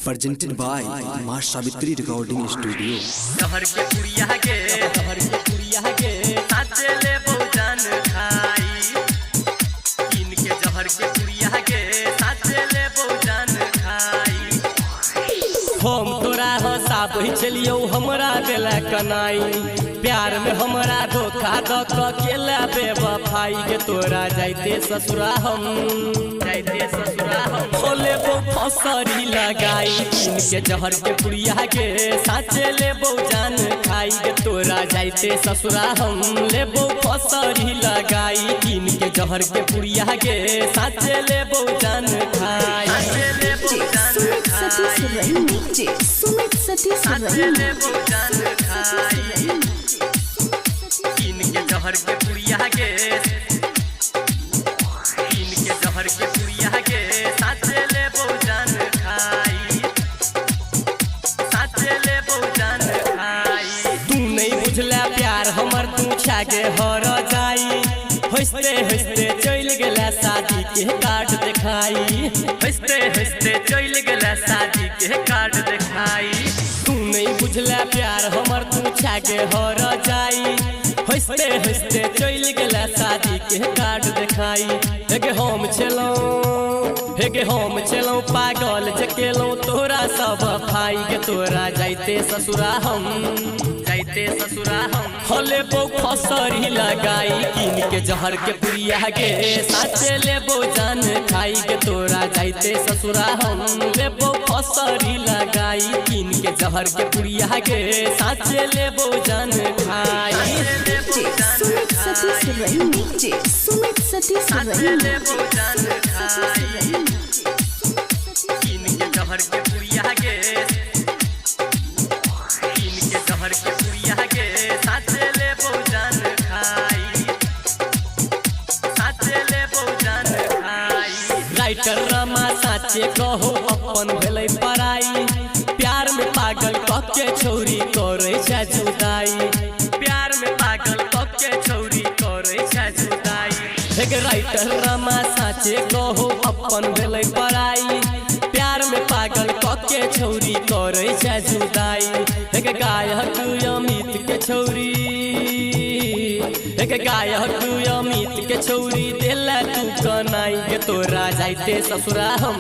presented by मां Savitri recording studio. शहर के पुरिया के साचे ले बहुजान खाई, इनके जहर के पुरिया के साचे ले बहुजान खाई। हम तोरा हंसाब चलियो हमरा दिला कनाई, प्यार में हमरा धोखा द के लाबे वफाई के तोरा जाइते ससुरा हम खोले बो फसरी लगाई, इनके जहर के पुरिया के साचे ले बहुजान खाई के तोरा जाइते ससुरा हम लेबो फसरी लगाई, इनके जहर के पुरिया के साचे ले बहुजान खाई। सुमित सतीश इनके जहर के पुरिया के साचे ले बहुजान खाई, साचे ले बहुजान खाई। तू नहीं बुझला प्यार हमर तू छागे हर जाई, हंसते हंसते चल गेला शादी के कार्ड दिखाई, हंसते हंसते चल गेला शादी के कार्ड दिखाई। तू नहीं बुझला प्यार हमर तू छागे हर जाई, हंसते हंसते चल गेला शादी के कार्ड दिखाई। हेगे हम चलो पागल जकेलो तोरा सब भाई के तोरा जाइते ससुरा हम हले बो फसरी लगाई, इनके जहर के पुरिया के साचे ले बहुजान खाई के तोरा जाइते ससुरा हम लेबो फसरी लगाई, इनके जहर के पुरिया के साचे ले बहुजान खाई। सुमित सतीश इनके जहर के पुरिया के साचे ले बहुजान खाई, साचे ले बहुजान खाई। राइटर रमा साचे कहो अपन भेलै पराई, प्यार में पागल कके छौरी करे छै जुदाई, प्यार में पागल कके छौरी करे छै जुदाई। एक राइटर रमा साचे कहो अपन भेलै पराई, प्यार में पागल कके छौरी करे छै जुदाई। एक गायक अमित के छौरी देला तू कनाई के तोरा जाइते ससुरा हम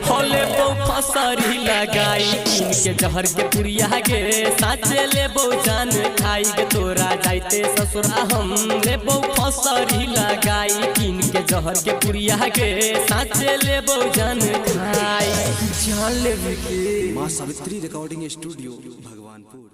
होले बो फसरी लगाई, इनके जहर के पुरिया के साचे ले बहुजान खाई के तोरा जाइते ससुरा हम लेबो फसरी लगाई, इनके जहर के पुरिया के साचे ले बहुजान खाई। जान ले मां सावित्री रिकॉर्डिंग स्टूडियो भगवानपुर।